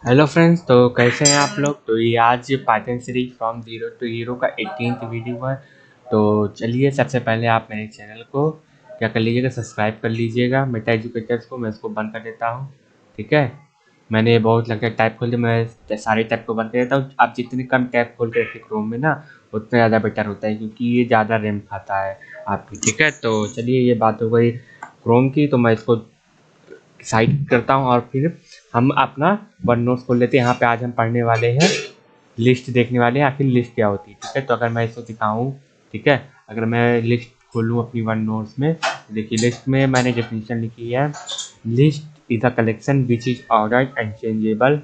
Hello friends, तो कैसे हैं आप लोग। तो ये आज Python series from zero to hero का 18th वीडियो है। तो चलिए, सबसे पहले आप मेरे चैनल को क्या कर लीजिएगा, सब्सक्राइब कर लीजिएगा। मेटा एजुकेटर्स को मैं इसको बंद कर देता हूँ। ठीक है, मैंने बहुत लगता है टैब खोल दिया, मैं सारे टैब को बंद कर देता हूँ। आप जितने कम टैब खोल के रखें क्रोम में ना, उतना ज़्यादा बेटर होता है, क्योंकि ये ज़्यादा रैम खाता है आपकी। ठीक है, तो चलिए, ये बात हो गई क्रोम की, तो मैं इसको साइड करता हूँ और फिर हम अपना वन नोट्स खोल लेते हैं। यहाँ पे आज हम पढ़ने वाले हैं, लिस्ट देखने वाले हैं आखिर लिस्ट क्या होती है। ठीक है, तो अगर मैं इसको दिखाऊँ, ठीक है, अगर मैं लिस्ट खोलूँ अपनी वन नोट्स में, देखिए लिस्ट में मैंने डेफिनेशन लिखी है, list is a collection which is ordered and changeable.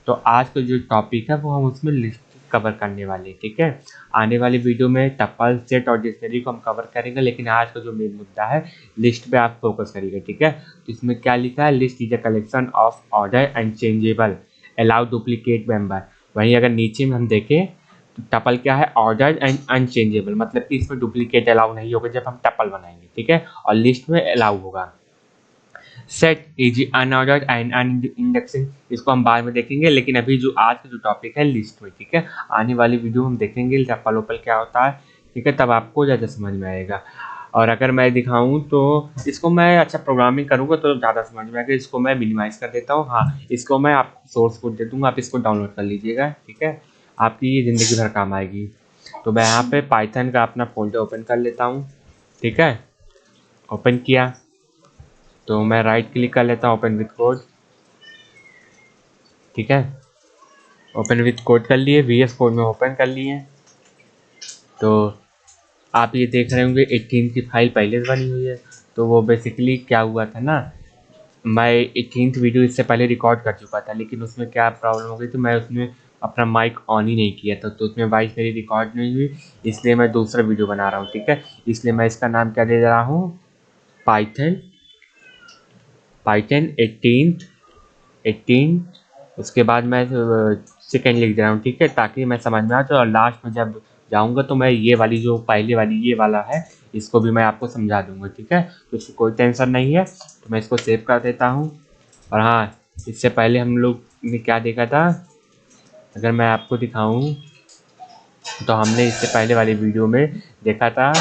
तो आज का जो टॉपिक है वो हम उसमें लिस्ट कवर करने वाले हैं। ठीक है, आने वाली वीडियो में टपल, सेट और डिक्शनरी को हम कवर करेंगे, लेकिन आज का जो मेन मुद्दा है लिस्ट पे आप फोकस करिएगा। ठीक है, तो इसमें क्या लिखा है, list is a collection of order and changeable allow duplicate member. वहीं अगर नीचे में हम देखें तो टपल क्या है, ऑर्डर एंड अनचेंजेबल, मतलब कि इसमें डुप्लीकेट अलाउ नहीं होगा जब हम टपल बनाएंगे। ठीक है, और लिस्ट में अलाउ होगा। सेट इज अनऑर्डर्ड एंड अनइंडेक्सिंग, इसको हम बाद में देखेंगे, लेकिन अभी जो आज का जो टॉपिक है लिस्ट में। ठीक है, आने वाली वीडियो हम देखेंगे टपल ओपल क्या होता है। ठीक है, तब आपको ज़्यादा समझ में आएगा। और अगर मैं दिखाऊं तो इसको मैं अच्छा प्रोग्रामिंग करूंगा तो ज़्यादा समझ में आएगा। इसको मैं मिनिमाइज कर देता हूँ। हाँ, इसको मैं आपको सोर्स कोड दे दूंगा, आप इसको डाउनलोड कर लीजिएगा। ठीक है, आपकी ये ज़िंदगी भर काम आएगी। तो मैं यहाँ पे पाइथन का अपना फोल्डर ओपन कर लेता हूँ। ठीक है, ओपन किया तो मैं राइट क्लिक कर लेता हूँ, ओपन विथ कोड। ठीक है, ओपन विथ कोड कर लिए, VS कोड में ओपन कर लिए। तो आप ये देख रहे होंगे 18 की फाइल पहले से बनी हुई है। तो वो बेसिकली क्या हुआ था ना, मैं 18th वीडियो इससे पहले रिकॉर्ड कर चुका था, लेकिन उसमें क्या प्रॉब्लम हो गई, तो मैं उसमें अपना माइक ऑन ही नहीं किया था, तो उसमें वॉइस मेरी रिकॉर्ड नहीं हुई। इसलिए मैं दूसरा वीडियो बना रहा हूँ। ठीक है, इसलिए मैं इसका नाम क्या दे रहा हूँ, पाइथन पाइथन 18 उसके बाद मैं सेकेंड लिख दे रहा हूँ। ठीक है, ताकि मैं समझ में आ जाए, और लास्ट में जब जाऊँगा तो मैं ये वाली जो पहले वाली ये वाला है, इसको भी मैं आपको समझा दूँगा। ठीक है, तो इसको कोई टेंशन नहीं है। तो मैं इसको सेव कर देता हूँ। और हाँ, इससे पहले हम लोग ने क्या देखा था, अगर मैं आपको दिखाऊँ तो हमने इससे पहले वाली वीडियो में देखा था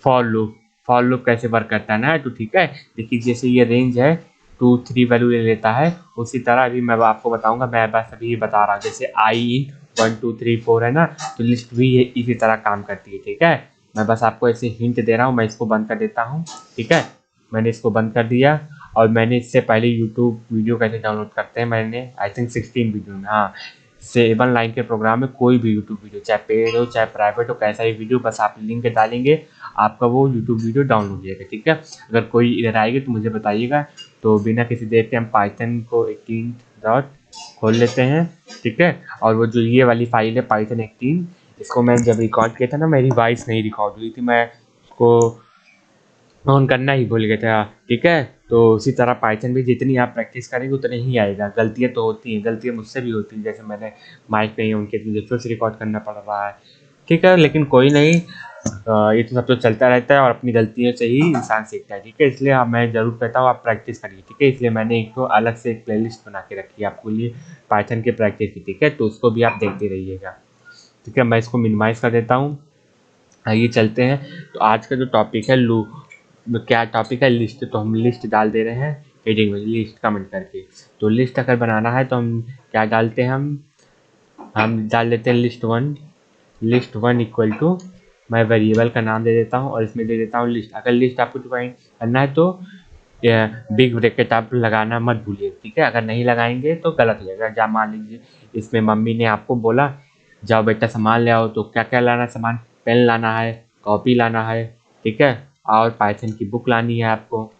फॉर लूप कैसे वर्क करता है ना। तो ठीक है, देखिए जैसे ये रेंज है 2 3 वैल्यू ले लेता है, उसी तरह अभी मैं आपको बताऊंगा। मैं बस अभी ये बता रहा हूँ, जैसे आई इन 1 2 3 4 है ना, तो लिस्ट भी इसी तरह काम करती है। ठीक है, मैं बस आपको ऐसे हिंट दे रहा हूँ। मैं इसको बंद कर देता हूँ। ठीक है, मैंने इसको बंद कर दिया। और मैंने इससे पहले यूट्यूब वीडियो कैसे डाउनलोड करते हैं, मैंने आई थिंक 16 वीडियो में, हाँ, 7 लाइन के प्रोग्राम में कोई भी यूट्यूब वीडियो, चाहे पेड हो चाहे प्राइवेट हो, कैसा ही वीडियो, बस आप लिंक डालेंगे, आपका वो यूट्यूब वीडियो डाउनलोड हो जाएगा। ठीक है, अगर कोई इधर आएगी तो मुझे बताइएगा। तो बिना किसी देर के हम पाइथन को 18 डॉट खोल लेते हैं। ठीक है, और वो जो ये वाली फाइल है पाइथन 18, इसको मैं जब रिकॉर्ड किया था ना, मेरी वॉइस नहीं रिकॉर्ड हुई थी, मैं उसको ऑन करना ही भूल गया था। ठीक है, तो उसी तरह पाइथन भी जितनी आप प्रैक्टिस करेंगे उतनी ही आएगा। गलतियाँ तो होती हैं, गलतियाँ मुझसे भी होती हैं, जैसे मैंने माइक नहीं ऑन किया, मुझे फिर से रिकॉर्ड करना पड़ रहा है। ठीक है, लेकिन कोई नहीं, ये तो सब तो चलता रहता है, और अपनी गलतियों से ही इंसान सीखता है। ठीक है, इसलिए मैं ज़रूर कहता हूँ आप प्रैक्टिस करिए। ठीक है, इसलिए मैंने एक तो अलग से एक प्लेलिस्ट बना के रखी है आपके लिए पाइथन के प्रैक्टिस की। ठीक है, तो उसको भी आप देखते रहिएगा। ठीक है, मैं इसको मिनिमाइज़ कर देता हूँ। आइए चलते हैं। तो आज का जो टॉपिक है क्या टॉपिक है, लिस्ट। तो हम लिस्ट डाल दे रहे हैं हेडिंग में, लिस्ट कमेंट करके। तो लिस्ट अगर बनाना है तो हम क्या डालते हैं, हम डाल देते हैं लिस्ट वन इक्वल टू, मैं वेरिएबल का नाम दे देता हूँ और इसमें दे देता हूँ लिस्ट। अगर लिस्ट आपको डिफाइन करना है तो बिग ब्रैकेट आप लगाना मत भूलिए। ठीक है, अगर नहीं लगाएंगे तो गलत हो जाएगा। जब मान लीजिए इसमें मम्मी ने आपको बोला जाओ बेटा सामान ले आओ, तो क्या क्या लाना है सामान, पेन लाना है, कॉपी लाना है। ठीक है, और पाइथन की बुक लानी है आपको।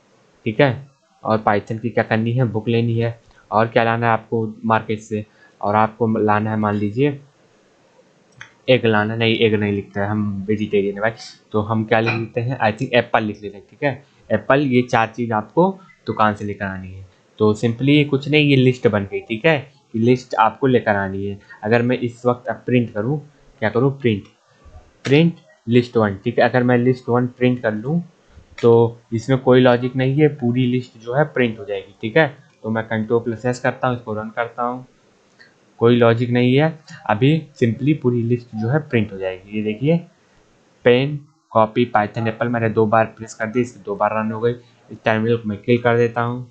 ठीक है, और पाइथन की क्या करनी है, बुक लेनी है। और क्या लाना है आपको मार्केट से, और आपको लाना है मान लीजिए एग लाना, नहीं एग नहीं लिखता है, हम वेजिटेरियन है भाई, तो हम क्या लिख लेते हैं, आई थिंक एप्पल लिख लेते हैं। ठीक है, एप्पल, ये 4 चीज़ आपको दुकान से लेकर आनी है। तो सिंपली कुछ नहीं, ये लिस्ट बन गई। ठीक है, ये लिस्ट आपको लेकर आनी है। अगर मैं इस वक्त अब प्रिंट करूँ, क्या करूँ, प्रिंट प्रिंट लिस्ट वन। ठीक है, अगर मैं लिस्ट वन प्रिंट कर लूँ तो इसमें कोई लॉजिक नहीं है, पूरी लिस्ट जो है प्रिंट हो जाएगी। ठीक है, तो मैं Ctrl+S करता हूँ, इसको रन करता हूँ। कोई लॉजिक नहीं है। अभी सिंपली पूरी लिस्ट जो है प्रिंट हो जाएगी। ये देखिए पेन कॉपी पाइथन एप्पल मैंने 2 बार प्रेस कर दी, इससे 2 बार रन हो गई। इस टर्मिनल को मैं किल कर देता हूँ।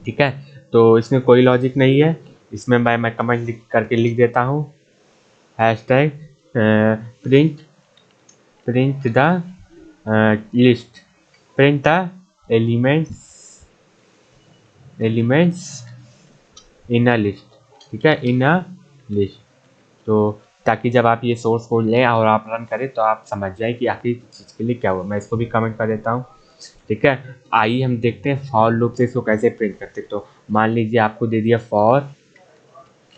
ठीक है, तो इसमें कोई लॉजिक नहीं है। इसमें मैं कमेंट करके लिख देता हूँ hashtag print print the list, print the elements in a list. ठीक है, इन अ लिस्ट। तो ताकि जब आप ये सोर्स कोड लें और आप रन करें तो आप समझ जाए कि आखिर चीज़ के लिए क्या हुआ। मैं इसको भी कमेंट कर देता हूँ। ठीक है, आइए हम देखते हैं फॉर लूप से इसको कैसे प्रिंट करते। तो मान लीजिए आपको दे दिया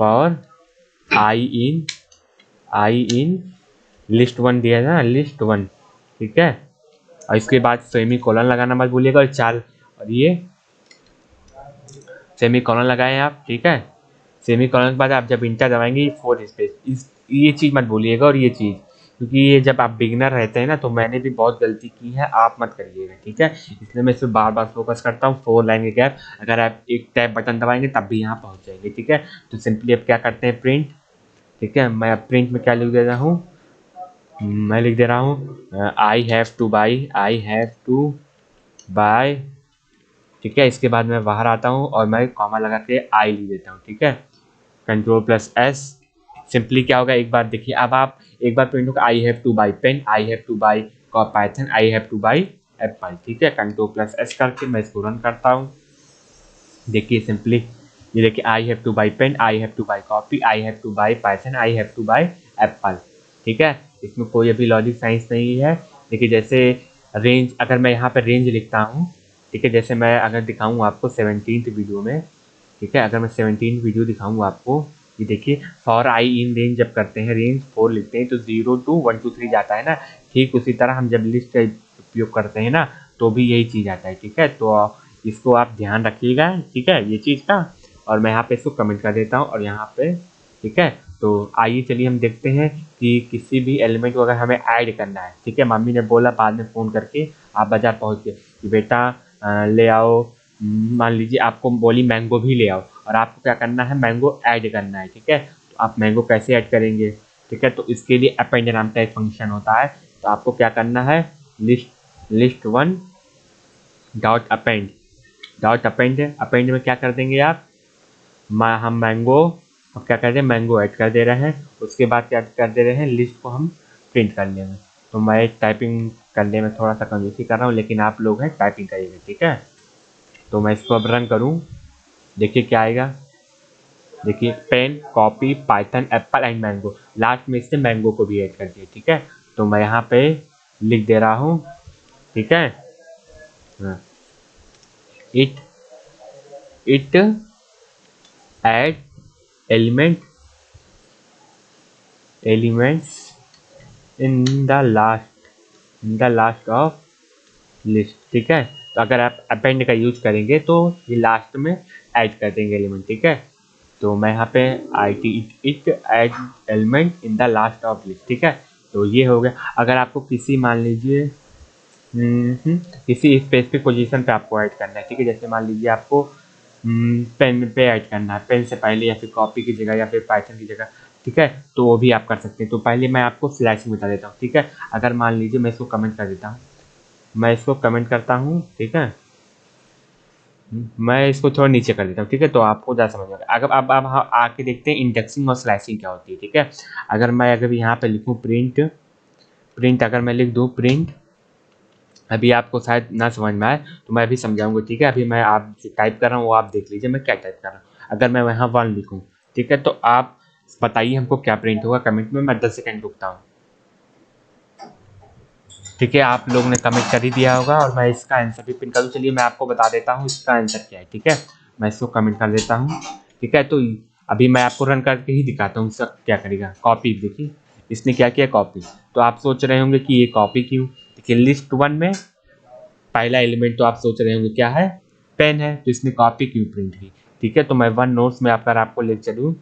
फॉर आई इन लिस्ट 1 दिया था ना, लिस्ट 1। ठीक है, और इसके बाद सेमी कॉलन लगाना मत भूलिएगा। और ये सेमी कॉलन लगाएं आप। ठीक है, सेमी कॉलन के बाद आप जब इंटर दबाएंगे 4 स्पेस, ये चीज़ मत भूलिएगा। और ये चीज़, क्योंकि ये जब आप बिगनर रहते हैं ना, तो मैंने भी बहुत गलती की है, आप मत करिएगा। ठीक है, इसलिए मैं इस पर बार बार फोकस करता हूँ। 4 लाइन के गैप, अगर आप एक टैब बटन दबाएंगे तब भी यहाँ पहुँच जाएंगे। ठीक है, तो सिंपली अब क्या करते हैं प्रिंट। ठीक है, मैं अब प्रिंट में क्या लिख दे रहा हूँ, मैं लिख दे रहा हूँ आई हैव टू बाय। ठीक है, इसके बाद मैं बाहर आता हूँ और मैं कॉमा लगा के आई लिख देता हूँ। ठीक है, Ctrl+S। सिंपली क्या होगा एक बार देखिए, अब आप एक बार प्रिंट होगा I have to buy pen, I have to buy Python, I have to buy apple. ठीक है, Ctrl+S करके मैं इसको रन करता हूँ। देखिए सिंपली ये देखिए I have to buy pen, I have to buy copy, I have to buy Python, I have to buy apple. ठीक है, इसमें कोई अभी लॉजिक साइंस नहीं है। देखिए जैसे रेंज, अगर मैं यहाँ पर रेंज लिखता हूँ। ठीक है, जैसे मैं अगर दिखाऊँ आपको 17th वीडियो में। ठीक है, अगर मैं 17 वीडियो दिखाऊँ आपको, ये देखिए फॉर आई इन रेंज जब करते हैं, रेंज 4 लिखते हैं तो 0 to 1 2 3 जाता है ना। ठीक उसी तरह हम जब लिस्ट का उपयोग करते हैं ना, तो भी यही चीज़ आता है। ठीक है, तो इसको आप ध्यान रखिएगा। ठीक है, ये चीज़ का। और मैं यहाँ पे इसको कमेंट कर देता हूँ और यहाँ पे। ठीक है, तो आइए चलिए हम देखते हैं कि किसी भी एलिमेंट को अगर हमें ऐड करना है। ठीक है, मम्मी ने बोला बाद में फ़ोन करके आप बाज़ार पहुँच गए कि बेटा ले आओ, मान लीजिए आपको बोली मैंगो भी ले आओ, और आपको क्या करना है, मैंगो ऐड करना है। ठीक है, तो आप मैंगो कैसे ऐड करेंगे। ठीक है, तो इसके लिए अपेंड नाम का एक फंक्शन होता है। तो आपको क्या करना है, लिस्ट 1 अपेंड में क्या कर देंगे आप, हम मैंगो, अब क्या कर रहे हैं, मैंगो ऐड कर दे रहे हैं। उसके बाद क्या कर दे रहे हैं, लिस्ट को हम प्रिंट कर लेंगे। तो मैं टाइपिंग करने में थोड़ा सा कंजूसी कर रहा हूँ, लेकिन आप लोग हैं टाइपिंग करिएगा। ठीक है, तो मैं इसको अब रन करूँ, देखिए क्या आएगा। देखिए pen copy Python apple and mango, last में इससे मैंगो को भी ऐड कर दिया। ठीक है, तो मैं यहाँ पे लिख दे रहा हूँ। ठीक है, it add elements in the last of list. ठीक है, तो अगर आप अपेंड का यूज करेंगे तो ये लास्ट में ऐड कर देंगे एलिमेंट। ठीक है, तो मैं यहाँ पे it add element in the last of list. ठीक है, तो ये हो गया। अगर आपको किसी मान लीजिए किसी स्पेसिफिक पोजीशन पे आपको ऐड करना है। ठीक है, जैसे मान लीजिए आपको पेन पे ऐड करना है, पेन से पहले या फिर कॉपी की जगह या फिर पाइथन की जगह। ठीक है, तो वो भी आप कर सकते हैं। तो पहले मैं आपको स्लैशिंग बता देता हूँ। ठीक है, अगर मान लीजिए मैं इसको कमेंट कर देता हूँ, मैं इसको कमेंट करता हूँ। ठीक है, मैं इसको थोड़ा नीचे कर देता हूँ। ठीक है, तो आपको ज़्यादा समझ में आएगा। अगर अब आके देखते हैं इंडेक्सिंग और स्लाइसिंग क्या होती है। ठीक है, अगर यहाँ पे लिखूँ प्रिंट अगर मैं लिख दूँ प्रिंट, अभी आपको शायद ना समझ में आए तो मैं अभी समझाऊंगा। ठीक है, अभी मैं आप जो टाइप कर रहा हूँ वो आप देख लीजिए मैं क्या टाइप कर रहा हूँ। अगर मैं वहाँ 1 लिखूँ, ठीक है, तो आप बताइए हमको क्या प्रिंट होगा कमेंट में, मैं 10 सेकेंड रुकता हूँ। ठीक है, आप लोग ने कमेंट कर ही दिया होगा और मैं इसका आंसर भी पिन करूँ। चलिए मैं आपको बता देता हूँ इसका आंसर क्या है। ठीक है, मैं इसको कमेंट कर देता हूँ। ठीक है, तो अभी मैं आपको रन करके ही दिखाता हूँ इसका क्या करेगा। कॉपी, देखिए इसने क्या किया, कॉपी। तो आप सोच रहे होंगे कि ये कॉपी क्यों। देखिए लिस्ट 1 में पहला एलिमेंट तो आप सोच रहे होंगे क्या है, पेन है, तो इसने कॉपी क्यों प्रिंट की। ठीक है, तो मैं 1 नोट्स में आपको ले चलूँ।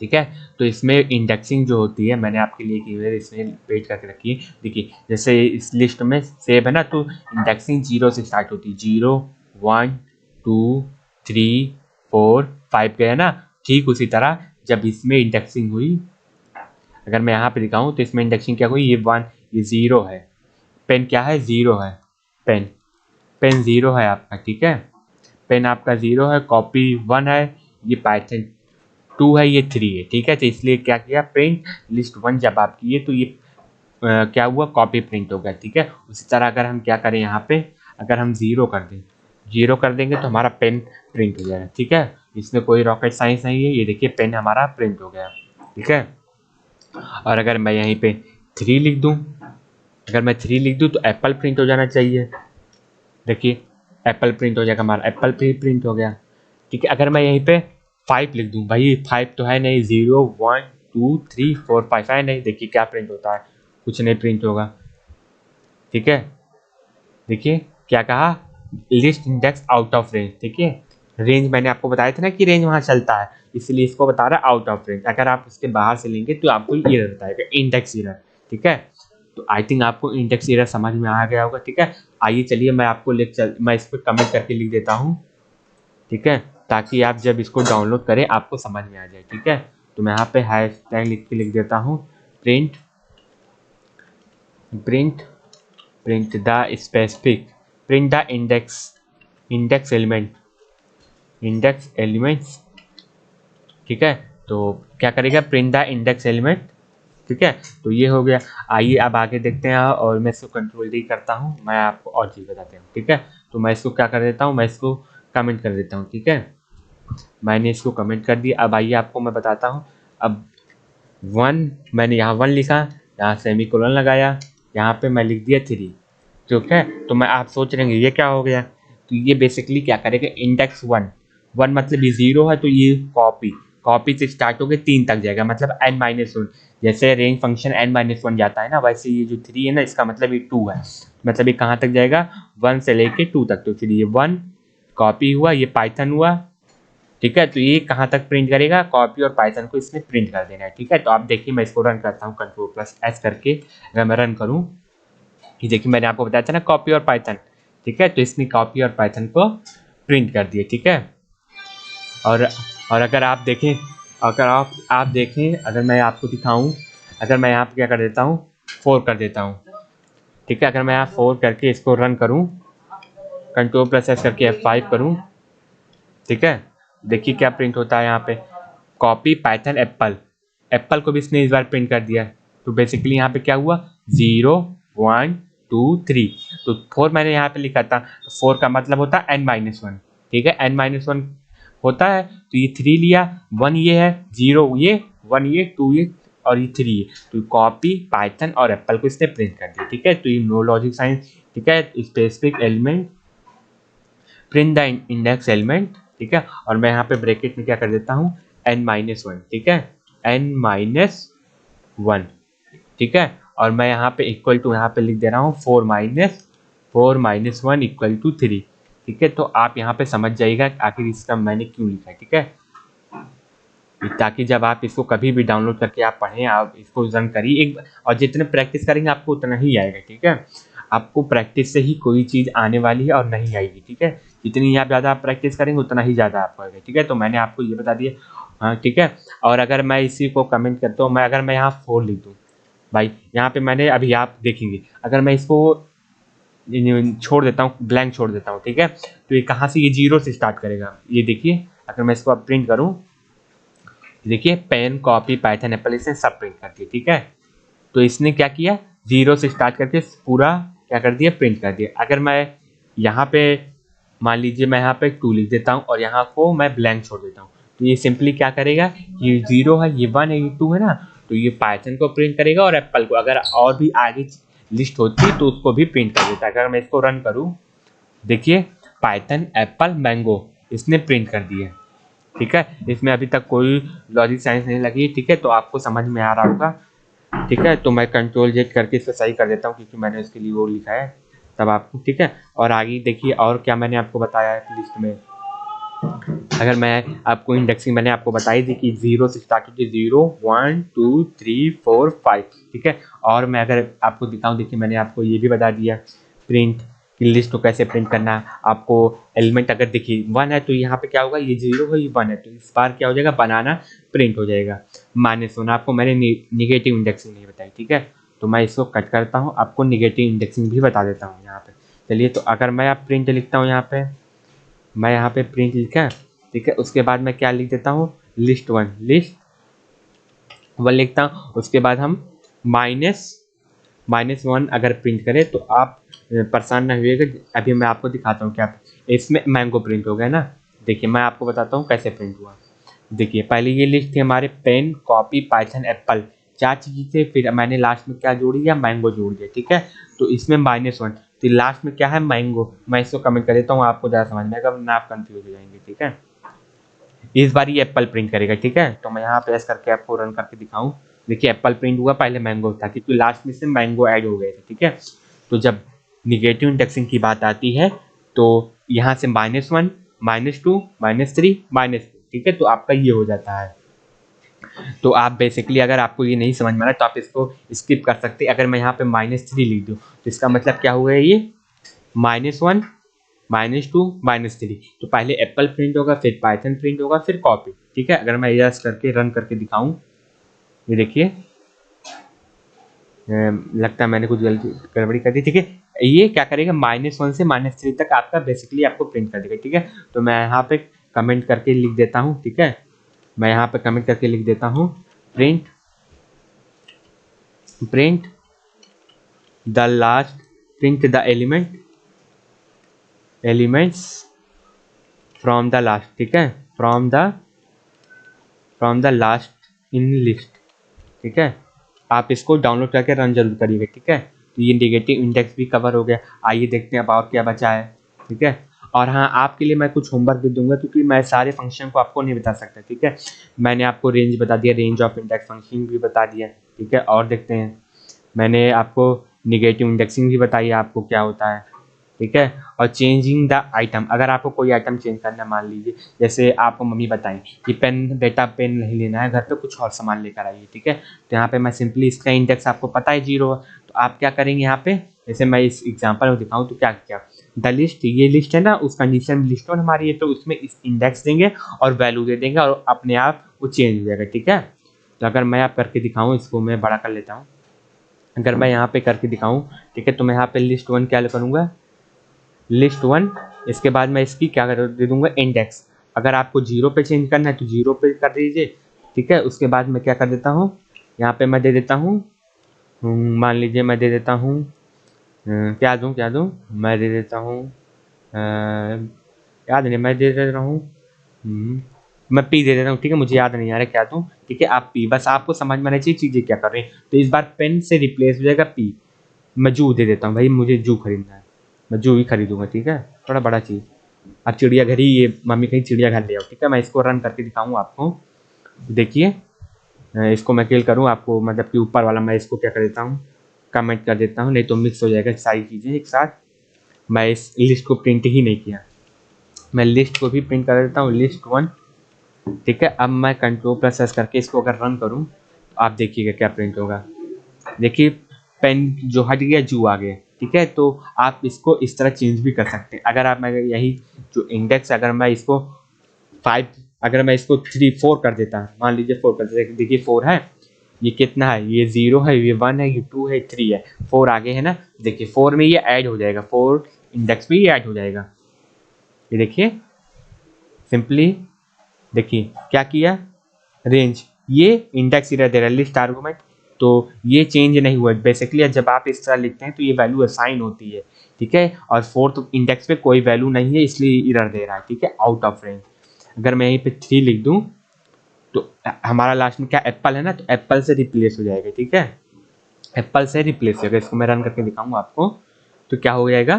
ठीक है, तो इसमें इंडेक्सिंग जो होती है मैंने आपके लिए की है, इसमें पेज करके रखी है। देखिए जैसे इस लिस्ट में सेव है ना, तो इंडेक्सिंग 0 से स्टार्ट होती है। 0 1 2 3 4 5 गया ना, ठीक उसी तरह जब इसमें इंडेक्सिंग हुई, अगर मैं यहाँ पे दिखाऊँ तो इसमें इंडेक्सिंग क्या हुई, ये 1 ये 0 है, पेन क्या है 0 है, पेन पेन 0 है आपका, ठीक है, पेन आपका 0 है, कॉपी 1 है, ये पाइथन 2 है, ये 3 है, ठीक है। तो इसलिए क्या किया, प्रिंट लिस्ट 1 जब आप किए तो ये क्या हुआ, कॉपी प्रिंट हो गया, ठीक है। उसी तरह अगर हम क्या करें यहाँ पे, अगर हम 0 कर दें, 0 कर देंगे तो हमारा पेन प्रिंट हो जाएगा, ठीक है। इसमें कोई रॉकेट साइंस नहीं है, ये देखिए पेन हमारा प्रिंट हो गया, ठीक है। और अगर मैं यहीं पे 3 लिख दूँ, अगर मैं 3 लिख दूँ तो एप्पल प्रिंट हो जाना चाहिए, देखिए एप्पल प्रिंट हो जाएगा, हमारा एप्पल प्रिंट हो गया, ठीक है। अगर मैं यहीं पे 5 लिख दूँ, भाई 5 तो है नहीं, 0 1 2 3 4 5 है नहीं, देखिए क्या प्रिंट होता है, कुछ नहीं प्रिंट होगा, ठीक है। देखिए क्या कहा, list index out of range, ठीक है। रेंज मैंने आपको बताया था ना कि रेंज वहाँ चलता है, इसलिए इसको बता रहा है आउट ऑफ रेंज, अगर आप उसके बाहर से लेंगे तो आपको एरर बताएगा, इंडेक्स एरर, ठीक है। तो आई थिंक आपको इंडेक्स एरर समझ में आ गया होगा, ठीक है। आइए चलिए मैं आपको मैं इस पर कमेंट करके लिख देता हूँ, ठीक है, ताकि आप जब इसको डाउनलोड करें आपको समझ में आ जाए, ठीक है। तो मैं यहाँ पे हैशटैग लिख के लिख देता हूँ, print print print the specific, print the index elements, ठीक है। तो क्या करेगा, प्रिंट द इंडेक्स एलिमेंट, ठीक है। तो ये हो गया। आइए अब आगे देखते हैं, और मैं इसको कंट्रोल डी करता हूँ, मैं आपको और चीज़ बताता हूँ, ठीक है। तो मैं इसको क्या कर देता हूँ, मैं इसको कमेंट कर देता हूँ, ठीक है। मैंने इसको कमेंट कर दिया। अब आइए आपको मैं बताता हूँ। अब 1 मैंने यहाँ 1 लिखा, यहाँ सेमीकोलन लगाया, यहाँ पे मैं लिख दिया 3, ठीक है। तो मैं आप सोच रहे हैं ये क्या हो गया, तो ये बेसिकली क्या करेगा, इंडेक्स 1 मतलब ये 0 है, तो ये कॉपी से स्टार्ट होकर 3 तक जाएगा, मतलब n-1, जैसे रेंज फंक्शन n-1 जाता है ना, वैसे ये जो 3 है ना, इसका मतलब ये 2 है, मतलब ये कहाँ तक जाएगा, 1 से लेके 2 तक। तो फिर ये 1 कॉपी हुआ, ये पाइथन हुआ, ठीक है। तो ये कहाँ तक प्रिंट करेगा, कॉपी और पाइथन को इसमें प्रिंट कर देना है, ठीक है। तो आप देखिए मैं इसको रन करता हूँ, Ctrl+S करके अगर मैं रन करूँ, ये देखिए मैंने आपको बताया था ना कॉपी और पाइथन, ठीक है। तो इसने कॉपी और पाइथन को प्रिंट कर दिए, ठीक है। और और अगर आप देखें, अगर मैं आपको दिखाऊं, अगर मैं यहाँ पे क्या कर देता हूँ, 4 कर देता हूँ, ठीक है। अगर मैं यहाँ 4 करके इसको रन करूँ, Ctrl+S करके F5 करूँ, ठीक है, देखिए क्या प्रिंट होता है यहाँ पे, कॉपी पाइथन एप्पल को भी इसने इस बार प्रिंट कर दिया। तो बेसिकली यहाँ पे क्या हुआ, 0 1 2 3, तो 4 मैंने यहाँ पे लिखा था, तो 4 का मतलब होता है n-1, ठीक है, n-1 होता है। तो ये 3 लिया, 1 ये है, 0 ये, 1 ये, 2 ये और ये 3 ये, तो कॉपी पाइथन और एप्पल को इसने प्रिंट कर दिया, ठीक है। तो ये नो लॉजिक साइंस, ठीक है, specific element print the index element, ठीक है। और मैं यहाँ पे ब्रैकेट में क्या कर देता हूँ, n-1, ठीक है, n-1, ठीक है। और मैं यहाँ पे इक्वल टू यहाँ पे लिख दे रहा हूँ 4 - 1 इक्वल टू 3, ठीक है। तो आप यहाँ पे समझ जाइएगा आखिर इसका मैंने क्यों लिखा है, ठीक है, ताकि जब आप इसको कभी भी डाउनलोड करके आप पढ़ें, आप इसको रन करिए एक, और जितने प्रैक्टिस करेंगे आपको उतना ही आएगा, ठीक है। आपको प्रैक्टिस से ही कोई चीज़ आने वाली है और नहीं आएगी, ठीक है। जितनी आप ज़्यादा आप प्रैक्टिस करेंगे उतना ही ज़्यादा आपको आएगा, ठीक है। तो मैंने आपको ये बता दिया, हाँ ठीक है। और अगर मैं इसी को कमेंट करता हूँ, अगर मैं यहाँ 4 लिख दूँ, भाई यहाँ पे मैंने अभी आप देखेंगे, अगर मैं इसको छोड़ देता हूँ, ब्लैंक छोड़ देता हूँ, ठीक है, तो ये कहाँ से, ये 0 से स्टार्ट करेगा, ये देखिए। अगर मैं इसको अब प्रिंट करूँ, देखिए पेन कॉपी पाइथन एप्पल इसने सब प्रिंट कर दिया, ठीक है। तो इसने क्या किया, 0 से स्टार्ट करके पूरा क्या कर दिया, प्रिंट कर दिया। अगर मैं यहाँ पे मान लीजिए मैं यहाँ पे 2 लिख देता हूँ और यहाँ को मैं ब्लैंक छोड़ देता हूँ, तो ये सिंपली क्या करेगा, ये 0 है, ये 1 है, ये 2 है ना, तो ये पाइथन को प्रिंट करेगा और एप्पल को, अगर और भी आगे लिस्ट होती तो उसको भी प्रिंट कर देता। अगर मैं इसको रन करूँ, देखिए पाइथन एप्पल मैंगो इसने प्रिंट कर दिया, ठीक है। इसमें अभी तक कोई लॉजिक साइंस नहीं लगी, ठीक है। तो आपको समझ में आ रहा होगा, ठीक है। तो मैं Ctrl+Z करके इसको सही कर देता हूँ, क्योंकि मैंने इसके लिए वो लिखा है तब आपको, ठीक है। और आगे देखिए और क्या मैंने आपको बताया है लिस्ट में, अगर मैं आपको इंडेक्सिंग मैंने आपको बताई थी कि 0 से स्टार्ट होती है, 0 1 2 3 4 5, ठीक है। और मैं अगर आपको दिखाऊं, देखिए मैंने आपको ये भी बता दिया, प्रिंट कि लिस्ट को कैसे प्रिंट करना है। आपको एलिमेंट अगर देखिए 1 है तो यहाँ पे क्या होगा, ये 0 है ये 1 है, तो इस बार क्या हो जाएगा, बनाना प्रिंट हो जाएगा। -1 आपको मैंने निगेटिव इंडेक्सिंग नहीं बताई, ठीक है। तो मैं इसको कट करता हूँ, आपको निगेटिव इंडेक्सिंग भी बता देता हूँ यहाँ पे। चलिए, तो अगर मैं आप प्रिंट लिखता हूँ यहाँ पे, मैं यहाँ पे प्रिंट लिखा, ठीक है। उसके बाद मैं क्या लिख देता हूँ, लिस्ट वन लिखता हूँ। उसके बाद हम -1 अगर प्रिंट करें तो आप परेशान ना हुइएगा। अभी मैं आपको दिखाता हूँ क्या इसमें मैंगो प्रिंट हो गया ना। देखिए मैं आपको बताता हूँ कैसे प्रिंट हुआ। देखिए पहले ये लिस्ट थी हमारे पेन, कॉपी, पाइथन, एप्पल, 4 चीज़ें थे। फिर मैंने लास्ट में क्या जोड़ दिया, मैंगो जोड़ दिया, ठीक है। तो इसमें -1, तो लास्ट में क्या है, मैंगो। मैं इसको कमेंट कर देता हूँ, आपको ज़्यादा समझ में आएगा, वरना आप कंफ्यूज हो जाएंगे, ठीक है। इस बार ये एप्पल प्रिंट करेगा, ठीक है। तो मैं यहाँ प्रेस करके आपको रन करके दिखाऊं। देखिए एप्पल प्रिंट हुआ, पहले मैंगो था क्योंकि लास्ट में से मैंगो ऐड हो गए थे, ठीक है। तो जब निगेटिव इंडेक्सिंग की बात आती है तो यहाँ से -1, -2, -3, -2, ठीक है। तो आपका ये हो जाता है। तो आप बेसिकली अगर आपको ये नहीं समझ में आ रहा तो आप इसको स्किप कर सकते हैं। अगर मैं यहाँ पे -3 लिख दूँ तो इसका मतलब क्या हुआ है, ये -1, -2, -3। तो पहले एप्पल प्रिंट होगा, फिर पाइथन प्रिंट होगा, फिर कॉपी, ठीक है। अगर मैं यस करके रन करके दिखाऊं, ये देखिए लगता है मैंने कुछ गलती गड़बड़ी कर दी, ठीक है। ये क्या करेगा, -1 से -3 तक आपका बेसिकली आपको प्रिंट कर देगा, ठीक है। तो मैं यहाँ पे कमेंट करके लिख देता हूँ, ठीक है। मैं यहाँ पे कमेंट करके लिख देता हूँ, print the last, print the elements from the last, ठीक है, from the last in list, ठीक है। आप इसको डाउनलोड करके रन जरूर करिएगा, ठीक है। तो ये नेगेटिव इंडेक्स भी कवर हो गया। आइए देखते हैं अब और क्या बचा है, ठीक है। और हाँ, आपके लिए मैं कुछ होमवर्क भी दूंगा क्योंकि मैं सारे फंक्शन को आपको नहीं बता सकता, ठीक है। मैंने आपको रेंज बता दिया, रेंज ऑफ इंडेक्स फंक्शन भी बता दिया, ठीक है। और देखते हैं, मैंने आपको निगेटिव इंडेक्सिंग भी बताई है आपको क्या होता है, ठीक है। और चेंजिंग द आइटम, अगर आपको कोई आइटम चेंज करना है, मान लीजिए जैसे आपको मम्मी बताएं कि पेन बेटा पेन नहीं लेना है घर पे, कुछ और सामान लेकर आइए, ठीक है। तो यहाँ पे मैं सिंपली इसका इंडेक्स आपको पता है 0 है, तो आप क्या करेंगे यहाँ पे, जैसे मैं इस एग्जांपल में दिखाऊं तो क्या क्या, द लिस्ट, ये लिस्ट है ना, उस कंडीशन लिस्ट वन हमारी है, तो उसमें इस इंडेक्स देंगे और वैल्यू दे देंगे और अपने आप वो चेंज हो जाएगा, ठीक है। तो अगर मैं आप करके दिखाऊँ, इसको मैं बड़ा कर लेता हूँ। अगर मैं यहाँ पे करके दिखाऊँ, ठीक है, तो मैं यहाँ पे लिस्ट वन क्या करूँगा, लिस्ट वन। इसके बाद मैं इसकी क्या कर दे दूंगा, इंडेक्स। अगर आपको 0 पे चेंज करना है तो 0 पे कर दीजिए, ठीक है। उसके बाद मैं क्या कर देता हूँ, यहाँ पे मैं दे देता हूँ, मान लीजिए मैं दे देता हूँ, क्या दूँ, मैं दे देता हूँ, याद नहीं, मैं दे दे रहा हूँ, मैं पी दे देता हूँ, ठीक है। मुझे याद नहीं आ रहा क्या दूँ, ठीक है। आप पी, बस आपको समझ में आना चाहिए चीज़ें क्या कर रहे हैं। तो इस बार पेन से रिप्लेस हो जाएगा पी। मैं जू दे देता हूँ, भाई मुझे जू खरीदना है, मैं जू ही खरीदूंगा, ठीक है। थोड़ा बड़ा चीज़, अब चिड़ियाघर ही, ये मम्मी कहीं चिड़ियाघर ले आओ, ठीक है। मैं इसको रन करके दिखाऊँ आपको, देखिए। इसको मैं किल करूँ आपको, मतलब कि ऊपर वाला मैं इसको क्या कर देता हूँ, कमेंट कर देता हूँ, नहीं तो मिक्स हो जाएगा सारी चीज़ें एक साथ। मैं इस लिस्ट को प्रिंट ही नहीं किया, मैं लिस्ट को भी प्रिंट कर देता हूँ, लिस्ट वन, ठीक है। अब मैं Ctrl+S करके इसको अगर रन करूँ तो आप देखिएगा क्या प्रिंट होगा। देखिए पेन जो हट गया, जू आ गया, ठीक है। तो आप इसको इस तरह चेंज भी कर सकते हैं। अगर आप, मैं यही जो इंडेक्स, अगर मैं इसको 5, अगर मैं इसको 3, 4 कर देता, मान लीजिए 4 कर देता, देखिए 4 है, ये कितना है, ये 0 है, ये 1 है, ये 2 है, 3 है, 4 आगे है ना। देखिए 4 में ये ऐड हो जाएगा, 4 इंडेक्स में ये ऐड हो जाएगा। ये देखिए सिंपली, देखिए क्या किया, रेंज, ये इंडेक्स इधर दे रहा है, लिस्ट आर्गुमेंट, तो ये चेंज नहीं हुआ बेसिकली। जब आप इस तरह लिखते हैं तो ये वैल्यू असाइन होती है, ठीक है। और 4th इंडेक्स पे कोई वैल्यू नहीं है, इसलिए इरर दे रहा है, ठीक है, आउट ऑफ रेंज। अगर मैं यहीं पे 3 लिख दूं तो हमारा लास्ट में क्या एप्पल है ना, तो एप्पल से रिप्लेस हो जाएगा, ठीक है। एप्पल से रिप्लेस हो जाएगा। इसको मैं रन करके दिखाऊंगा आपको, तो क्या हो जाएगा,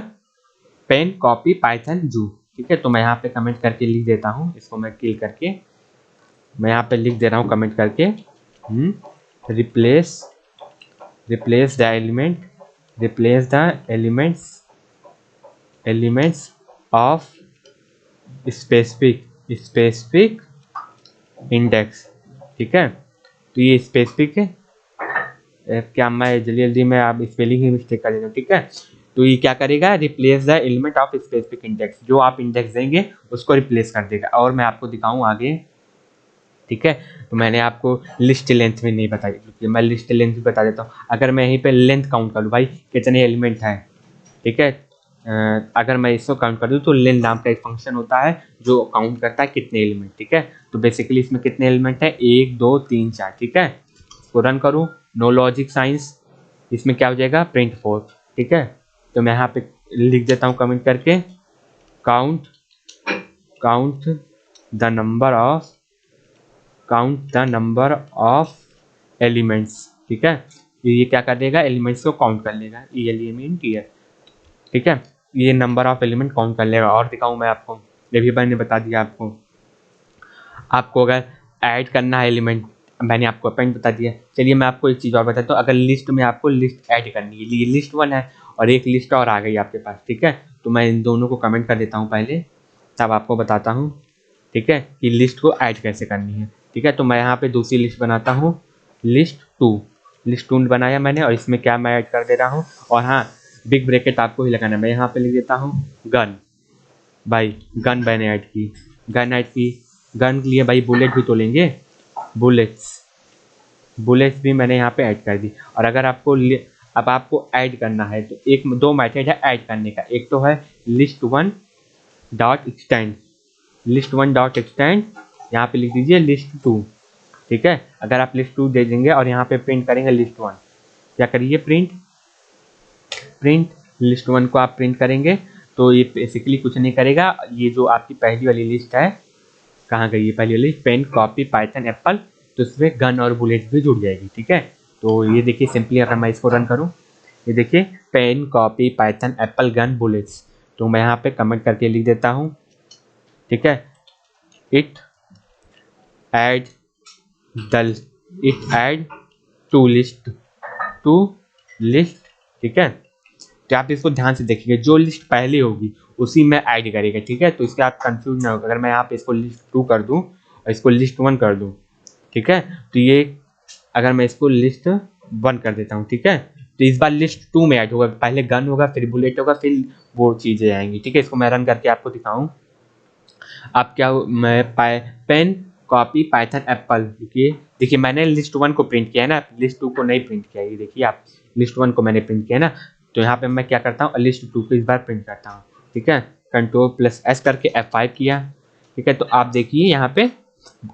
पेन, कॉपी, पाइथन, जू, ठीक है। तो मैं यहाँ पे कमेंट करके लिख देता हूँ, इसको मैं किल करके मैं यहाँ पे लिख दे रहा हूँ कमेंट करके, replace replace the element, replace the elements of specific index, ठीक है। तो ये स्पेसिफिक है, क्या मैं जल्दी जल्दी में आप स्पेलिंग ही मिस्टेक कर देता हूँ, ठीक है। तो ये क्या करेगा, replace the element of specific index, जो आप इंडेक्स देंगे उसको रिप्लेस कर देगा। और मैं आपको दिखाऊं आगे, ठीक है। तो मैंने आपको लिस्ट लेंथ भी नहीं बताई, क्योंकि मैं लिस्ट लेंथ भी बता देता हूँ। अगर मैं यहीं पे लेंथ काउंट करूँ भाई कितने एलिमेंट हैं, ठीक है, अगर मैं इसको काउंट कर दूँ तो लेंथ नाम का एक फंक्शन होता है जो काउंट करता है कितने एलिमेंट, ठीक है। तो बेसिकली इसमें कितने एलिमेंट है, 1 2 3 4, ठीक है। इसको रन करूँ, नो लॉजिक साइंस, इसमें क्या हो जाएगा, प्रिंट 4, ठीक है। तो मैं यहाँ पे लिख देता हूँ कमेंट करके, count count the number of elements, ठीक है। ये क्या कर देगा, एलिमेंट्स को काउंट कर लेगा, ये एलिमेंट ईयर, ठीक है। ये नंबर ऑफ एलिमेंट काउंट कर लेगा। और दिखाऊं मैं आपको, ये भी मैंने बता दिया आपको। आपको अगर ऐड करना है एलिमेंट, मैंने आपको अपेंड बता दिया। चलिए मैं आपको एक चीज़ और बताता हूँ, अगर लिस्ट में आपको लिस्ट ऐड करनी है, ये लिस्ट 1 है और एक लिस्ट और आ गई आपके पास, ठीक है। तो मैं इन दोनों को कमेंट कर देता हूँ पहले, तब आपको बताता हूँ, ठीक है, कि लिस्ट को ऐड कैसे करनी है, ठीक है। तो मैं यहाँ पे दूसरी लिस्ट बनाता हूँ, लिस्ट 2 बनाया मैंने, और इसमें क्या मैं ऐड कर दे रहा हूँ, और हाँ बिग ब्रैकेट आपको ही लगाना है। मैं यहाँ पे लिख देता हूँ गन, भाई गन मैंने ऐड की, गन के लिए भाई बुलेट भी तो लेंगे, बुलेट्स भी मैंने यहाँ पे ऐड कर दी। और अगर आपको अब आपको ऐड करना है तो एक दो मेथड है ऐड करने का, एक तो है list1.extend, यहाँ पे लिख दीजिए list2, ठीक है। अगर आप list2 दे देंगे और यहाँ पे प्रिंट करेंगे list1, क्या करिए, प्रिंट list1 को आप प्रिंट करेंगे तो ये बेसिकली कुछ नहीं करेगा। ये जो आपकी पहली वाली लिस्ट है, कहाँ गई ये पहली वाली, पेन कॉपी पाइथन एप्पल, तो इसमें गन और बुलेट भी जुड़ जाएगी, ठीक है। तो ये देखिए सिंपली अगर मैं इसको रन करूँ, ये देखिए pen copy Python apple gun bullets, तो मैं यहाँ पे कमेंट करके लिख देता हूँ, ठीक है, इट ऐड टू लिस्ट, ठीक है। तो आप इसको ध्यान से देखिए, जो लिस्ट पहले होगी उसी में ऐड करेगा, ठीक है। तो इसके आप कंफ्यूज ना होगा। अगर मैं यहाँ पे इसको list2 कर दूँ और इसको list1 कर दूँ, ठीक है, तो ये अगर मैं इसको list1 कर देता हूँ, ठीक है, तो इस बार list2 में ऐड होगा, पहले गन होगा फिर बुलेट होगा फिर वो चीज़ें आएंगी, ठीक है। इसको मैं रन करके आपको दिखाऊँ, आप क्या, मैं पेन कॉपी पाइथन एप्पल, देखिए मैंने list1 को प्रिंट किया है ना, list2 को नहीं प्रिंट किया है। ये देखिए आप, list1 को मैंने प्रिंट किया है ना, तो यहाँ पे मैं क्या करता हूँ, list2 को इस बार प्रिंट करता हूँ, ठीक है। Ctrl+S करके F5 किया, ठीक है। तो आप देखिए यहाँ पे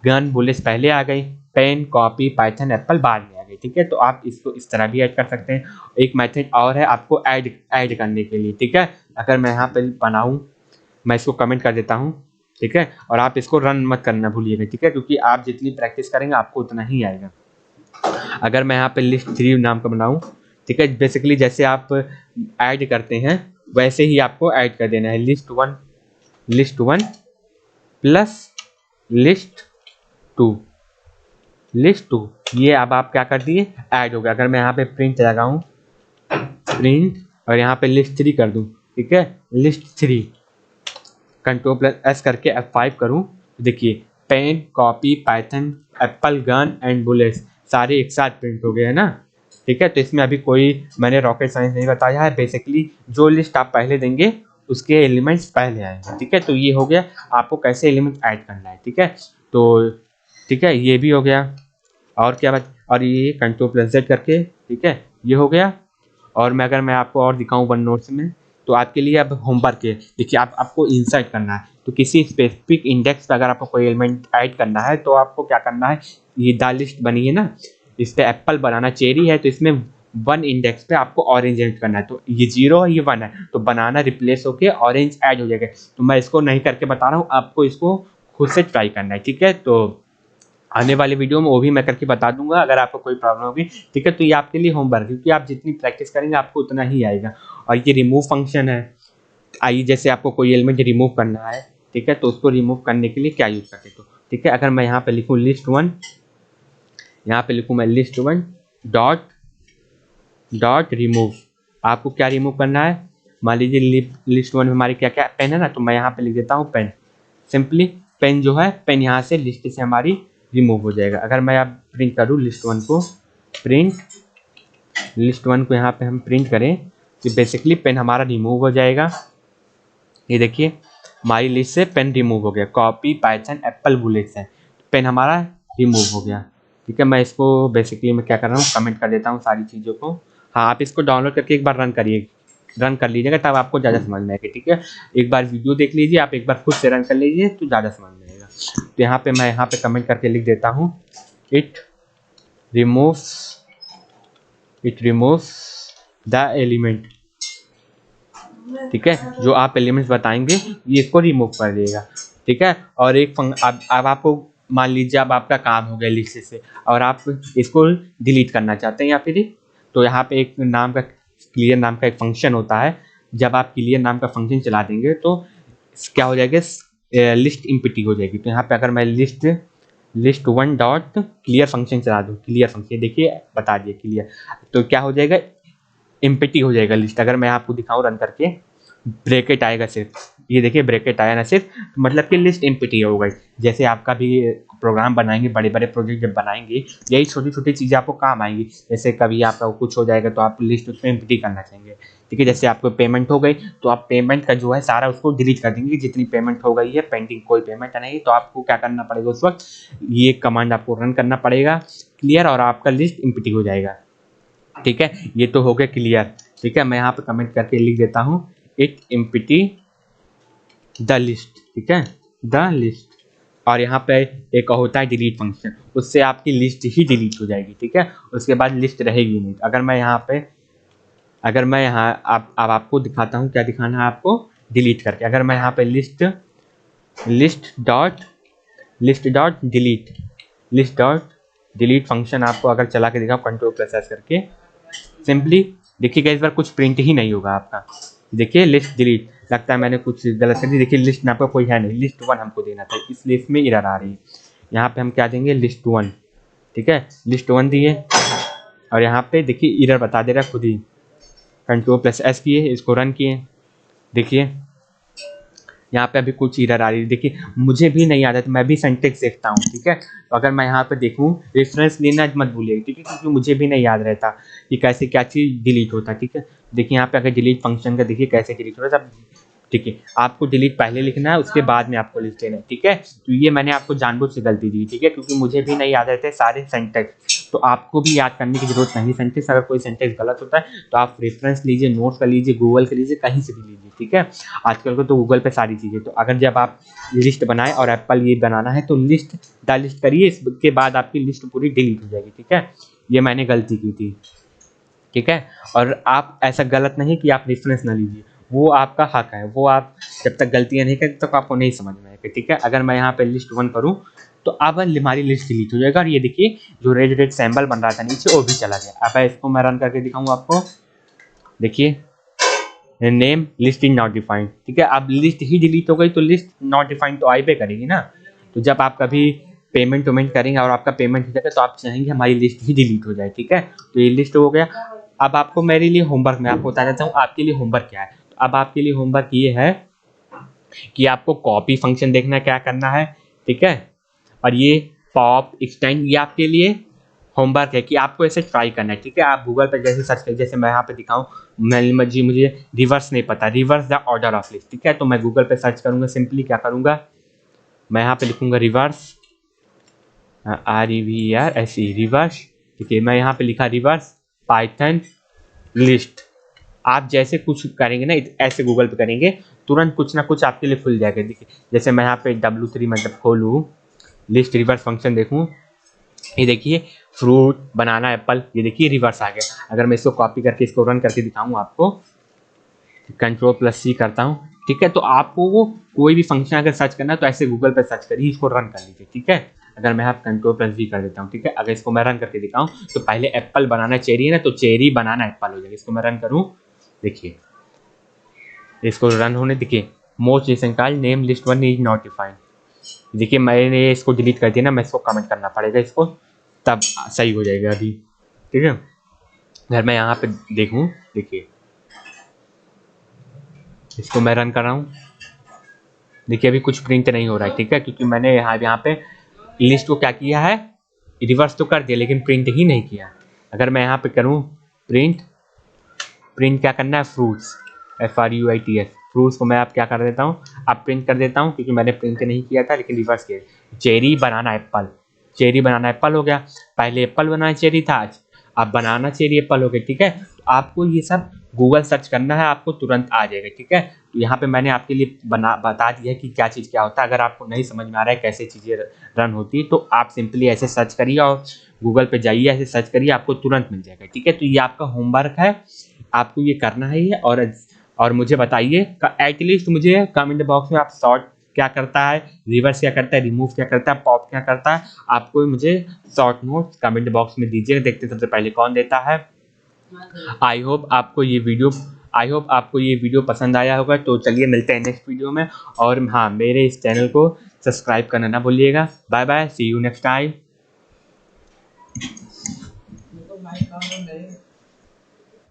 गन बुलेट्स पहले आ गई, पेन कॉपी पाइथन एप्पल बाद में आ गई, ठीक है। तो आप इसको इस तरह भी ऐड कर सकते हैं। एक मेथड और है आपको ऐड करने के लिए, ठीक है। अगर मैं यहाँ पे बनाऊँ, मैं इसको कमेंट कर देता हूँ, ठीक है। और आप इसको रन मत करना भूलिएगा, ठीक है, क्योंकि आप जितनी प्रैक्टिस करेंगे आपको उतना ही आएगा। अगर मैं यहाँ पे list3 नाम का बनाऊँ, ठीक है, बेसिकली जैसे आप ऐड करते हैं वैसे ही आपको ऐड कर देना है, list1 प्लस list2, ये अब आप क्या कर दिए, ऐड हो गया। अगर मैं यहाँ पे प्रिंट लगाऊँ, और यहाँ पे list3 कर दूँ, ठीक है, list3 Ctrl+S करके F5 करूँ, देखिए pen copy Python apple gun and bullets सारे एक साथ प्रिंट हो गए हैं ना, ठीक है। तो इसमें अभी कोई मैंने रॉकेट साइंस नहीं बताया है, बेसिकली जो लिस्ट आप पहले देंगे उसके एलिमेंट्स पहले आएंगे, ठीक है। तो ये हो गया आपको कैसे एलिमेंट ऐड करना है, ठीक है। तो ठीक है, ये भी हो गया। और क्या बात, और ये Ctrl+Z करके, ठीक है, ये हो गया। और मैं आपको और दिखाऊं वन नोट्स में, तो आपके लिए अब होमवर्क है, देखिए आपको इंसर्ट करना है, तो किसी स्पेसिफिक इंडेक्स पर अगर आपको कोई एलिमेंट ऐड करना है तो आपको क्या करना है, ये द लिस्ट बनी है ना, इस पर एप्पल बनाना, चेरी है तो इसमें 1 इंडेक्स पे आपको ऑरेंज ऐड करना है, तो ये 0 है ये 1 है, तो बनाना रिप्लेस होके ऑरेंज ऐड हो जाएगा। तो मैं इसको नहीं करके बता रहा हूँ, आपको इसको खुद से ट्राई करना है, ठीक है। तो आने वाले वीडियो में वो भी मैं करके बता दूंगा अगर आपको कोई प्रॉब्लम होगी, ठीक है। तो ये आपके लिए होमवर्क, क्योंकि आप जितनी प्रैक्टिस करेंगे आपको उतना ही आएगा। और ये रिमूव फंक्शन है, आइए जैसे आपको कोई एलिमेंट रिमूव करना है, ठीक है, तो उसको रिमूव करने के लिए क्या यूज करते हो, ठीक है। अगर मैं यहाँ पे लिखूँ list1, यहाँ पे लिखूँ मैं list1 डॉट रिमूव, आपको क्या रिमूव करना है, मान लीजिए list1 में हमारी क्या क्या पेन है ना, तो मैं यहाँ पे लिख देता हूँ पेन, सिंपली पेन जो है, पेन यहाँ से लिस्ट से हमारी रिमूव हो जाएगा। अगर मैं अब प्रिंट करूँ list1 को यहाँ पे हम प्रिंट करें, कि बेसिकली पेन हमारा रिमूव हो जाएगा। ये देखिए हमारी लिस्ट से पेन रिमूव हो गया, कॉपी पाइथन एप्पल बुलेट्स है, पेन हमारा रिमूव हो गया। ठीक है, मैं इसको बेसिकली मैं क्या कर रहा हूँ, कमेंट कर देता हूँ सारी चीज़ों को। हाँ, आप इसको डाउनलोड करके एक बार रन कर लीजिएगा, तब आपको ज़्यादा समझ में आएगा। ठीक है, एक बार वीडियो देख लीजिए, आप एक बार खुद से रन कर लीजिए तो ज़्यादा समझ में आएगा। तो यहाँ पे मैं कमेंट करके लिख देता हूँ, इट रिमूव्स द एलिमेंट। ठीक है, जो आप एलिमेंट्स बताएंगे ये इसको रिमूव कर देगा। ठीक है, और अब आपको मान लीजिए अब आपका काम हो गया लिस्ट से और आप इसको डिलीट करना चाहते हैं या फिर, तो यहाँ पे एक नाम का क्लियर नाम का एक फंक्शन होता है। जब आप क्लियर नाम का फंक्शन चला देंगे तो क्या हो जाएगा, लिस्ट इम्पिटी हो जाएगी। तो यहाँ पे अगर मैं list one dot clear function चला दूँ, क्लियर फंक्शन देखिए बता दिए क्लियर, तो क्या हो जाएगा, इम्पिटी हो जाएगा लिस्ट। अगर मैं आपको दिखाऊं रन करके, ब्रैकेट आएगा सिर्फ, ये देखिए ब्रैकेट आया ना सिर्फ, मतलब कि लिस्ट एम्प्टी हो गई। जैसे आपका भी प्रोग्राम बनाएंगे, बड़े बड़े प्रोजेक्ट जब बनाएंगे, यही छोटी छोटी चीज़ें आपको काम आएंगी। जैसे कभी आपका कुछ हो जाएगा तो आप लिस्ट उसमें एम्प्टी करना चाहेंगे। ठीक है, जैसे आपको पेमेंट हो गई तो आप पेमेंट का जो है सारा उसको डिलीट कर देंगे, जितनी पेमेंट हो गई है, पेंडिंग कोई पेमेंट नहीं, तो आपको क्या करना पड़ेगा उस वक्त, ये कमांड आपको रन करना पड़ेगा क्लियर, और आपका लिस्ट एम्प्टी हो जाएगा। ठीक है, ये तो हो गया क्लियर। ठीक है, मैं यहाँ पे कमेंट करके लिख देता हूँ, इट एम्प्टी द लिस्ट। ठीक है, द लिस्ट, और यहाँ पे एक होता है डिलीट फंक्शन, उससे आपकी लिस्ट ही डिलीट हो जाएगी। ठीक है, उसके बाद लिस्ट रहेगी नहीं। अगर मैं यहाँ अब आपको दिखाता हूँ क्या दिखाना है आपको डिलीट करके। अगर मैं यहाँ पे लिस्ट डॉट डिलीट फंक्शन आपको अगर चला के दिखाऊँ Ctrl+S करके, सिंपली देखिएगा इस बार कुछ प्रिंट ही नहीं होगा आपका। देखिए लिस्ट डिलीट, लगता है मैंने कुछ गलत कर दी। देखिए लिस्ट में आपका कोई है नहीं, लिस्ट वन हमको देना था, इसलिए इसमें एरर आ रही है। यहाँ पे हम क्या देंगे, लिस्ट वन। ठीक है, लिस्ट वन दिए और यहाँ पे देखिए एरर बता दे रहा है खुद ही। Ctrl+S किए, इसको रन किए, देखिए यहाँ पे अभी कुछ एरर आ रही है। देखिए मुझे भी नहीं आता तो मैं भी सिंटैक्स देखता हूँ। ठीक है, तो अगर मैं यहाँ पे देखूँ, रेफरेंस लेना मत भूलिएगा। ठीक है, क्योंकि मुझे भी नहीं याद रहता कि कैसे क्या चीज़ डिलीट होता है। ठीक है, देखिए यहाँ पे अगर डिलीट फंक्शन का देखिए कैसे डिलीट होता है। ठीक है, आपको डिलीट पहले लिखना है, उसके बाद में आपको लिख देना है। ठीक है, तो ये मैंने आपको जानबूझ से गलती दी। ठीक है, क्योंकि मुझे भी नहीं याद रहते सारे सेंटेक्स, तो आपको भी याद करने की जरूरत नहीं सेंटेक्स। अगर कोई सेंटेक्स गलत होता है तो आप रेफरेंस लीजिए, नोट्स कर लीजिए, गूगल कर लीजिए, कहीं से भी लीजिए। ठीक है, आजकल को तो गूगल पे सारी चीज़ें। तो अगर जब आप लिस्ट बनाए और एप्पल ये बनाना है तो द लिस्ट करिए, इसके बाद आपकी लिस्ट पूरी डिलीट हो जाएगी। ठीक है, ये मैंने गलती की थी। ठीक है, और आप ऐसा गलत नहीं कि आप रेफरेंस ना लीजिए, वो आपका हक है, वो आप जब तक गलतियां नहीं करते तब आपको नहीं समझ में आएगा। ठीक है, अगर मैं यहाँ पे लिस्ट वन करूँ तो अब हमारी लिस्ट डिलीट हो जाएगा, और ये देखिए जो रेड सैम्बल बन रहा था नीचे वो भी चला गया। अब इसको मैं रन करके दिखाऊँ आपको, देखिए name list is not defined. ठीक है, अब लिस्ट ही डिलीट हो गई तो लिस्ट नॉट डिफाइंड तो आई पे करेगी ना। तो जब आप कभी पेमेंट करेंगे और आपका पेमेंट हो जाएगा तो आप चाहेंगे हमारी लिस्ट ही डिलीट हो जाए। ठीक है, तो ये लिस्ट हो गया। अब आपको मेरे लिए होमवर्क, मैं आपको बता देता हूँ आपके लिए होमवर्क क्या है। तो अब आपके लिए होमवर्क ये है कि आपको कॉपी फंक्शन देखना है, क्या करना है। ठीक है, और ये पॉप एक्सटेंड, ये आपके लिए होमवर्क है कि आपको ऐसे ट्राई करना है। ठीक है, आप गूगल पर जैसे सर्च करें, जैसे मैं यहाँ पे दिखाऊँ, मुझे रिवर्स नहीं पता, reverse the order of list. ठीक है, तो मैं गूगल पे सर्च करूँगा, सिंपली क्या करूँगा, मैं यहाँ पे लिखूँगा रिवर्स, REVERSE रिवर्स। ठीक है, मैं यहाँ पे लिखा रिवर्स पाइथन लिस्ट। आप जैसे कुछ करेंगे ना, ऐसे गूगल पे करेंगे, तुरंत कुछ ना कुछ आपके लिए खुल जाएगा। देखिए जैसे मैं यहाँ पे W3 मतलब खोलूँ, लिस्ट रिवर्स फंक्शन देखूँ, ये देखिए फ्रूट बनाना एप्पल, ये देखिए रिवर्स आ गया। अगर मैं इसको कॉपी करके इसको रन करके दिखाऊँ आपको, Ctrl+C करता हूँ। ठीक है, तो आपको वो कोई भी फंक्शन अगर सर्च करना है तो ऐसे गूगल पे सर्च करिए, इसको रन कर लीजिए। ठीक है, अगर मैं आप Ctrl+V कर देता हूँ। ठीक है, अगर इसको मैं रन करके दिखाऊँ तो पहले एप्पल बनाना चेरी है ना, तो चेरी बनाना एप्पल हो जाएगा। इसको मैं रन करूँ, देखिए इसको रन होने, देखिए most recent call name list one is not defined. देखिए मैंने इसको डिलीट कर दिया ना, मैं इसको कमेंट करना पड़ेगा इसको, तब सही हो जाएगा अभी। ठीक है, अगर मैं यहाँ पे देखूँ, देखिए इसको मैं रन कर रहा हूँ, देखिए अभी कुछ प्रिंट नहीं हो रहा है। ठीक है, क्योंकि मैंने यहाँ पे लिस्ट को क्या किया है, रिवर्स तो कर दिया लेकिन प्रिंट ही नहीं किया। अगर मैं यहाँ पे करूँ प्रिंट क्या करना है, फ्रूट्स, FRUITS, फ्रूट्स को मैं आप क्या कर देता हूँ, आप प्रिंट कर देता हूँ, क्योंकि मैंने प्रिंट नहीं किया था लेकिन रिवर्स किया। Cherry banana apple, cherry banana apple हो गया, पहले एप्पल बनाना चेरी था, आज आप बनाना चेरी एप्पल हो गए। ठीक है, आपको ये सब गूगल सर्च करना है, आपको तुरंत आ जाएगा। ठीक है, तो यहाँ पे मैंने आपके लिए बता दिया है कि क्या चीज़ क्या होता है। अगर आपको नहीं समझ में आ रहा है कैसे चीज़ें रन होती है, तो आप सिंपली ऐसे सर्च करिए और गूगल पे जाइए, ऐसे सर्च करिए, आपको तुरंत मिल जाएगा। ठीक है, तो ये आपका होमवर्क है, आपको ये करना है ये, और मुझे बताइए, एटलीस्ट मुझे कमेंट बॉक्स में आप शॉर्ट क्या करता है, रिवर्स क्या करता है, रिमूव क्या करता है, पॉप क्या करता है, आपको मुझे शॉर्ट नोट्स कमेंट बॉक्स में दीजिए, देखते हैं सबसे पहले कौन देता है। आई होप आपको ये वीडियो पसंद आया होगा। तो चलिए मिलते हैं नेक्स्ट वीडियो में, और हाँ, मेरे इस चैनल को सब्सक्राइब करना ना भूलिएगा। Bye bye, see you next time.